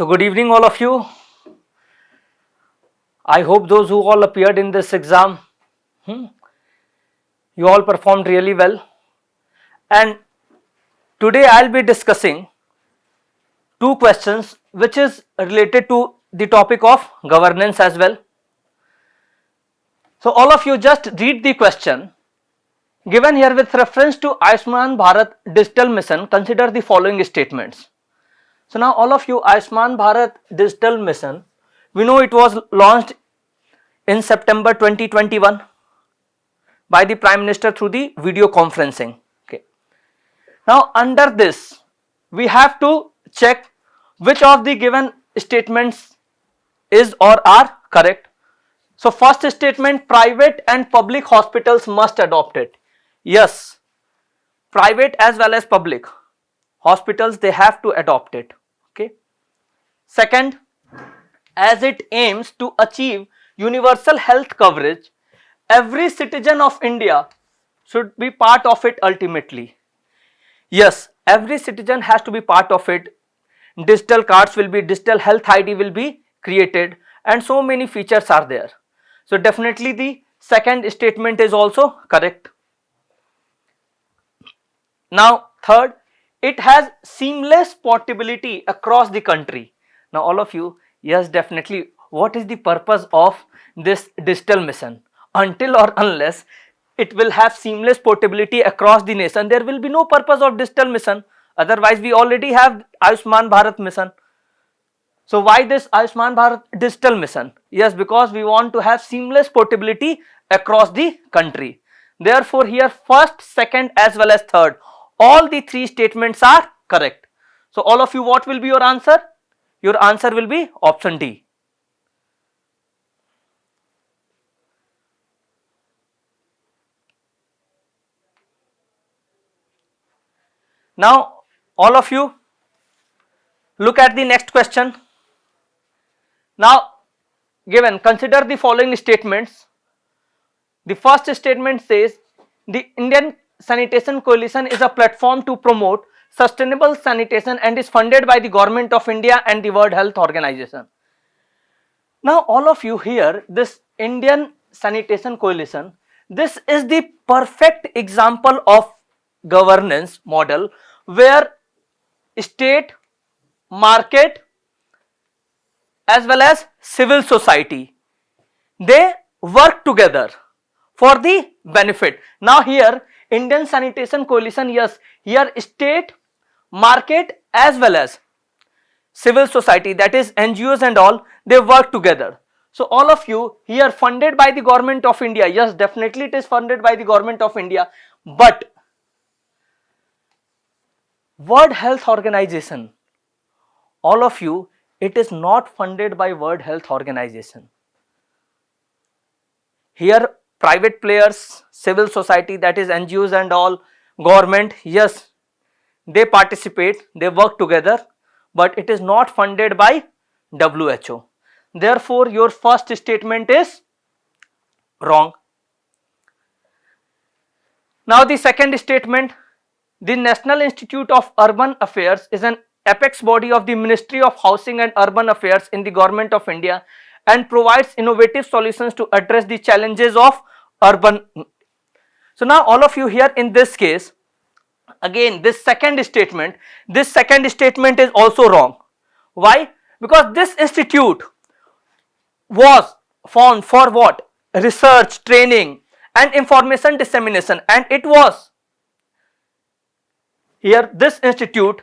So good evening all of you. I hope those who all appeared in this exam, you all performed really well. And today I'll be discussing two questions which is related to the topic of governance as well. So all of you just read the question. Given here with reference to Ayushman Bharat Digital Mission, consider the following statements. So now all of you, Ayushman Bharat Digital Mission, we know it was launched in September 2021 by the Prime Minister through the video conferencing. Okay. Now under this, we have to check which of the given statements is or are correct. So first statement, private and public hospitals must adopt it. Yes, private as well as public hospitals, they have to adopt it. Okay. Second, as it aims to achieve universal health coverage, every citizen of India should be part of it ultimately. Yes, every citizen has to be part of it. Digital cards will be, digital health ID will be created, and so many features are there. So definitely the second statement is also correct. Now third, it has seamless portability across the country. Now all of you, yes, definitely, what is the purpose of this digital mission? Until or unless it will have seamless portability across the nation, there will be no purpose of digital mission. Otherwise we already have Ayushman Bharat mission. So why this Ayushman Bharat digital mission? Yes, because we want to have seamless portability across the country. Therefore here first, second as well as third, all the three statements are correct. So all of you, what will be your answer? Your answer will be option D. Now all of you, look at the next question. Now given, consider the following statements. The first statement says the Indian Sanitation Coalition is a platform to promote sustainable sanitation and is funded by the Government of India and the World Health Organization. Now all of you here, this Indian Sanitation Coalition, this is the perfect example of governance model where state, market as well as civil society, they work together for the benefit. Now here Indian Sanitation Coalition, yes, here state, market as well as civil society, that is NGOs and all, they work together. So all of you here, funded by the Government of India, yes, definitely it is funded by the Government of India, but World Health Organization, all of you, it is not funded by World Health Organization. Here private players, civil society, that is NGOs and all, government, yes, they participate, they work together, but it is not funded by WHO. Therefore your first statement is wrong. Now the second statement, the National Institute of Urban Affairs is an apex body of the Ministry of Housing and Urban Affairs in the Government of India and provides innovative solutions to address the challenges of urban. So now all of you here in this case, again this second statement is also wrong. Why? Because this institute was formed for what? Research, training and information dissemination, and it was here this institute,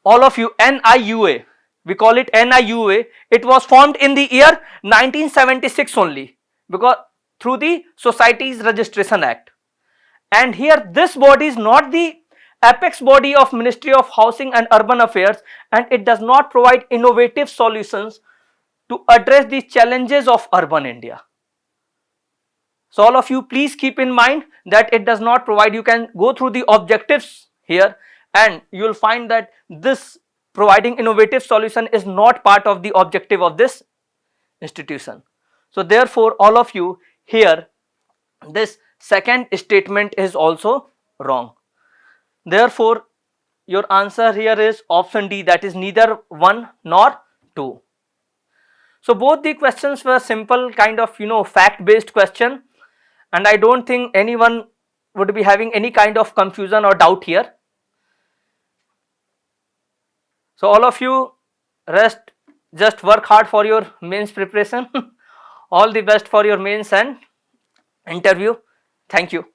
all of you, NIUA, we call it NIUA, it was formed in the year 1976 only, because through the Societies Registration Act. And here this body is not the apex body of Ministry of Housing and Urban Affairs, and it does not provide innovative solutions to address the challenges of urban India. So all of you, please keep in mind that it does not provide. You can go through the objectives here and you will find that this providing innovative solution is not part of the objective of this institution. So therefore all of you here, this second statement is also wrong. Therefore your answer here is option D, that is neither 1 nor 2. So both the questions were simple kind of fact based question, and I don't think anyone would be having any kind of confusion or doubt here. So all of you rest, just work hard for your mains preparation. All the best for your mains and interview. Thank you.